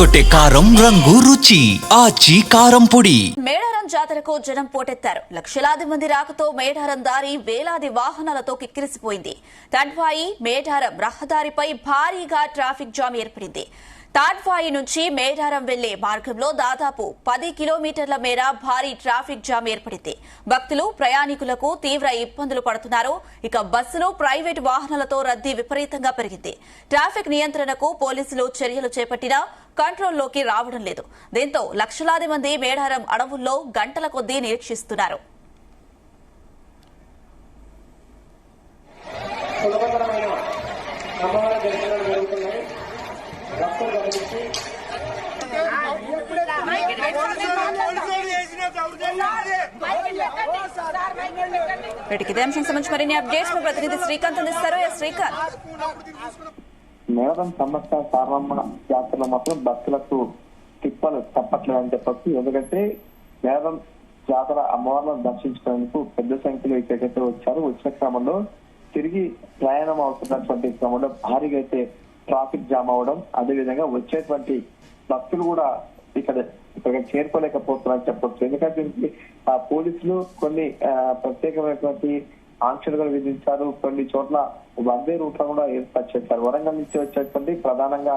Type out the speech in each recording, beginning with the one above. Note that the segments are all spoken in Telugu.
అదరగొట్టే కారం రంగు రుచి ఆచి కారం పొడి. మేడారం జాతరకు జనం పోటెత్తారు. లక్షలాది మంది రాకతో మేడారం దారి వేలాది వాహనాలతో కిక్కిరిసిపోయింది. తడ్వాయి మేడారం రహదారిపై భారీగా ట్రాఫిక్ జామ్ ఏర్పడింది. తాడ్వాయి నుంచి మేడారం వెళ్లే మార్గంలో దాదాపు 10 కిలోమీటర్ల మేర భారీ ట్రాఫిక్ జామ్ ఏర్పడింది. భక్తులు ప్రయాణికులకు తీవ్ర ఇబ్బందులు పడుతున్నారు. ఇక బస్సులు ప్రైవేటు వాహనాలతో రద్దీ విపరీతంగా పెరిగింది. ట్రాఫిక్ నియంత్రణకు పోలీసులు చర్యలు చేపట్టినా కంట్రోల్లోకి రావడం లేదు. దీంతో లక్షలాది మంది మేడారం అడవుల్లో గంటల కొద్దీ నిరీక్షిస్తున్నారు. ఇదే అంశం సంబంధించి మరిన్ని అప్డేట్స్ మా ప్రతినిధి శ్రీకాంత్ అందిస్తారు. శ్రీకాంత్, మేడారం సమ్మక్క సారమ్మ జాతరలో మాత్రం భక్తులకు తిప్పలు తప్పట్లేదని చెప్పచ్చు. ఎందుకంటే మేడారం జాతర అమ్మవారిని దర్శించడానికి పెద్ద సంఖ్యలో ఇక్కడికైతే వచ్చారు. వచ్చిన క్రమంలో తిరిగి ప్రయాణం అవుతున్నటువంటి క్రమంలో భారీగా అయితే ట్రాఫిక్ జామ్ అవడం, అదేవిధంగా వచ్చేటువంటి భక్తులు కూడా ఇక్కడ చేరుకోలేకపోతున్నారని చెప్పొచ్చు. ఎందుకంటే పోలీసులు కొన్ని ప్రత్యేకమైనటువంటి ఆంక్షలు విధించారు. కొన్ని చోట్ల వందే రూట్లను కూడా ఏర్పాటు చేశారు. వరంగల్ నుంచి వచ్చేటువంటి ప్రధానంగా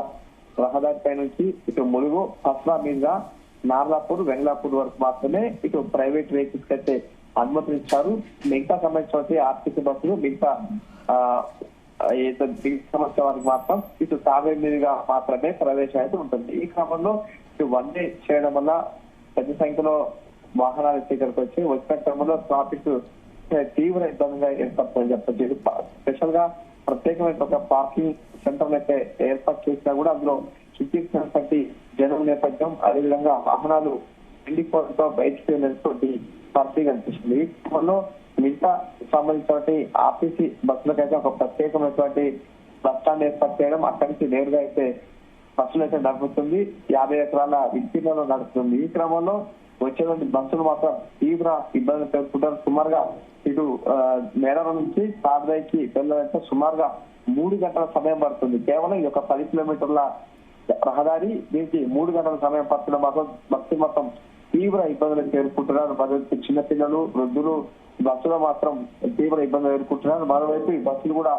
రహదారిపై నుంచి ఇటు ములుగు, పస్రా మీదుగా నార్లాపూర్, వెంగళాపూర్ వరకు మాత్రమే ఇటు ప్రైవేట్ వెహికల్స్ అయితే అనుమతించారు. మిగతా సంబంధించినటువంటి ఆర్టీసీ బస్సులు మిగతా సమస్య వారికి మాత్రం ఇటు తాబేరు మీదుగా మాత్రమే ప్రవేశం అయితే ఉంటుంది. ఈ క్రమంలో ఇటు వన్డే చేయడం వల్ల పెద్ద సంఖ్యలో వాహనాలు ఇక్కడికి వచ్చి వచ్చిన క్రమంలో ట్రాఫిక్ తీవ్ర ఇబ్బందిగా ఏర్పడుతుందని చెప్పచ్చు. స్పెషల్ గా ప్రత్యేకమైన ఒక పార్కింగ్ సెంటర్ అయితే ఏర్పాటు చేసినా కూడా అందులో చుట్టినటువంటి జనం నేపథ్యం, అదేవిధంగా వాహనాలు ఎండిపోవడంతో బయటకు వెళ్ళినటువంటి పరిస్థితి కనిపిస్తుంది. ఈ క్రమంలో మిగతా సంబంధించినటువంటి ఆర్టీసీ బస్సులకైతే ఒక ప్రత్యేకమైనటువంటి బస్ స్టాండ్ ఏర్పాటు చేయడం, అక్కడి నుంచి నేరుగా అయితే బస్సులు అయితే నడుపుతుంది. 50 ఎకరాల విస్తీర్ణంలో నడుపుతుంది. ఈ క్రమంలో వచ్చేటువంటి బస్సులు మాత్రం తీవ్ర ఇబ్బందులు ఎదుర్కొంటారు. సుమారుగా ఇటు మేడారం నుంచి తాడ్వాయికి వెళ్ళాలంటే సుమారుగా 3 గంటల సమయం పడుతుంది. కేవలం ఇది ఒక 10 కిలోమీటర్ల రహదారి. దీనికి 3 గంటల సమయం పడుతున్న మాత్రం భక్తులు మొత్తం తీవ్ర ఇబ్బందులు ఎదుర్కొంటున్నారు. చిన్నపిల్లలు, వృద్ధులు బస్సులో మాత్రం తీవ్ర ఇబ్బందులు ఎదుర్కొంటున్నారు. మరోవైపు ఈ బస్సులు కూడా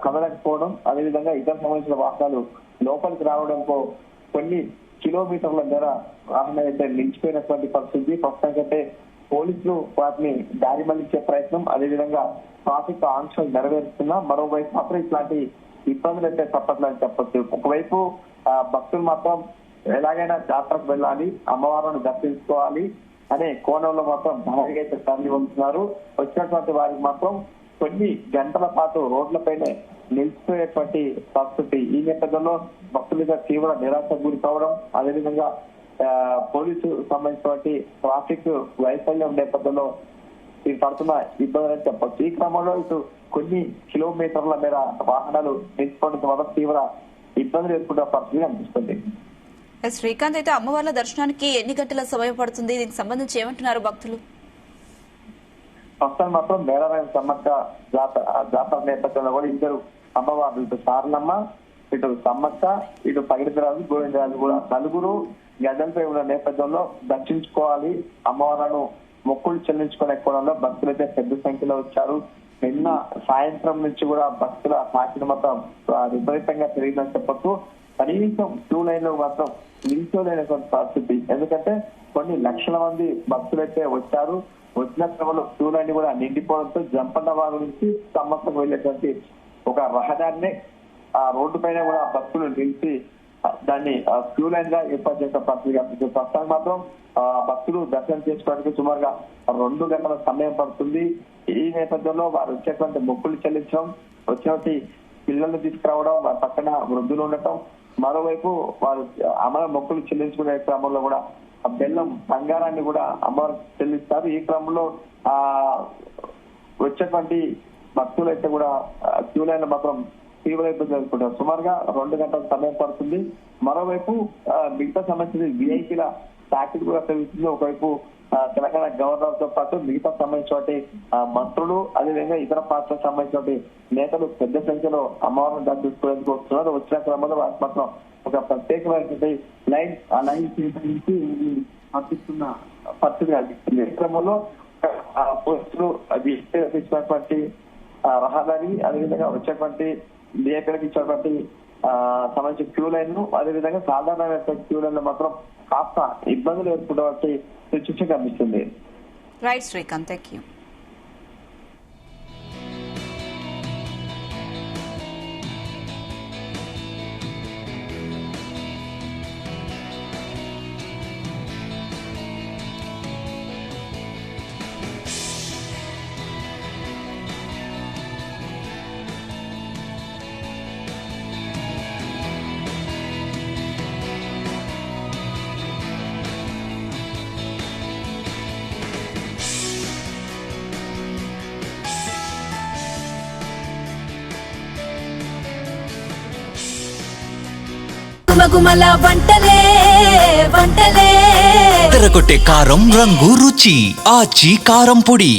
కదలకపోవడం, అదేవిధంగా ఇతర సంబంధించిన వాహనాలు లోపలికి రావడంతో కొన్ని కిలోమీటర్ల మేర వాహనం అయితే నిలిచిపోయినటువంటి పరిస్థితి. ప్రస్తుతానికైతే పోలీసులు వాటిని దారి మళ్లించే ప్రయత్నం, అదేవిధంగా ట్రాఫిక్ ఆంక్షలు నెరవేరుస్తున్నా మరోవైపు మాత్రం ఇట్లాంటి ఇబ్బందులు అయితే తప్పట్లేదని చెప్పొచ్చు. ఒకవైపు భక్తులు మాత్రం ఎలాగైనా జాతరకు వెళ్ళాలి, అమ్మవారిని దర్శించుకోవాలి అనే కోణంలో మాత్రం భారీగా అయితే తరలి వస్తున్నారు. వచ్చినటువంటి వారికి మాత్రం కొన్ని గంటల పాటు రోడ్లపైనే నిలిచిపోయేటువంటి పరిస్థితి. ఈ నేపథ్యంలో భక్తులుగా తీవ్ర నిరాశకు గురి కావడం, అదేవిధంగా పోలీసు సంబంధించినటువంటి ట్రాఫిక్ వైఫల్యం నేపథ్యంలో పడుతున్న ఇబ్బందులు అని చెప్పొచ్చు. ఈ క్రమంలో ఇటు కొన్ని కిలోమీటర్ల మేర వాహనాలు నిలిచిపోవడంతో మాత్రం తీవ్ర ఇబ్బందులు ఎదుర్కొంటున్న పరిస్థితి అనిపిస్తుంది. శ్రీకాంత్, అయితే అమ్మవార్ల దర్శనానికి ఎన్ని గంటల సమయం పడుతుంది? దీనికి సంబంధించి ఏమంటున్నారు భక్తులు? ప్రస్తుతం మాత్రం మేడారం సమ్మక్క జాతర నేపథ్యంలో కూడా ఇద్దరు అమ్మవార్లు, ఇటు సారలమ్మ, ఇటు సమ్మక్క, ఇటు పగిడిరాజు, గోవిందరాజు కూడా నలుగురు గద్దెలపై ఉన్న నేపథ్యంలో దర్శించుకోవాలి, అమ్మవార్లను మొక్కులు చెల్లించుకునే కోణంలో భక్తులు అయితే పెద్ద సంఖ్యలో వచ్చారు. నిన్న సాయంత్రం నుంచి కూడా భక్తుల సాక్షి మొత్తం విపరీతంగా పెరిగిందని చెప్పొచ్చు. కనీసం క్యూ లైన్ లో మాత్రం నిల్చోలేనటువంటి పరిస్థితి. ఎందుకంటే కొన్ని లక్షల మంది భక్తులైతే వచ్చారు. వచ్చిన క్రమంలో క్యూ లైన్ కూడా నిండిపోవడంతో జంపన్న వారి నుంచి సమ్మక్కకు వెళ్ళేటువంటి ఒక రహదారిని ఆ రోడ్డు పైన కూడా భక్తులు నిలిచి దాన్ని క్యూ లైన్ గా ఏర్పాటు చేసిన పరిస్థితి కనిపిస్తుంది. ప్రస్తుతానికి మాత్రం భక్తులు దర్శనం చేసుకోవడానికి సుమారుగా 2 గంటల సమయం పడుతుంది. ఈ నేపథ్యంలో వారు వచ్చేటువంటి మొక్కులు చెల్లించడం, వచ్చినటువంటి పిల్లల్ని తీసుకురావడం, వారి పక్కన వృద్ధులు ఉండటం, మరోవైపు వారు అమర మొక్కులు చెల్లించుకునే క్రమంలో కూడా బెల్లం, బంగారాన్ని కూడా అమ్మవారు చెల్లిస్తారు. ఈ క్రమంలో వచ్చేటువంటి భక్తులు అయితే కూడా క్యూ లైన్ మాత్రం తీవ్ర ఇబ్బంది ఎదుర్కొంటారు. సుమారుగా 2 గంటల సమయం పడుతుంది. మరోవైపు మిగతా సంబంధించిన విఐపీల తాకిడి కూడా పెరుగుతుంది. ఒకవైపు తెలంగాణ గవర్నర్ తో పాటు మిగతా సంబంధించిన మంత్రులు, అదేవిధంగా ఇతర పార్టీలకు సంబంధించిన నేతలు పెద్ద సంఖ్యలో అమ్మవారిని దర్శించుకోవడానికి వస్తున్నారు. వచ్చిన క్రమంలో వారికి మాత్రం ఒక ప్రత్యేకమైనటువంటి లైన్ ఆ లైన్ నుంచి పంపిస్తున్న పరిస్థితి కనిపిస్తుంది. ఈ క్రమంలో పోలీసులు అది ఇచ్చినటువంటి రహదారి, అదేవిధంగా వచ్చేటువంటి బిఏపీలకు ఇచ్చినటువంటి సంబంధించిన క్యూ లైన్ ను, అదేవిధంగా సాధారణ క్యూ లైన్ లో మాత్రం కాస్త ఇబ్బందులు ఏర్పడే సిచ్యువేషన్ కనిపిస్తుంది. Right Srikanth, thank you. గుమగుమల వంటలే వంటలే తెరకొట్టే కారం రంగు రుచి ఆచి కారం పొడి.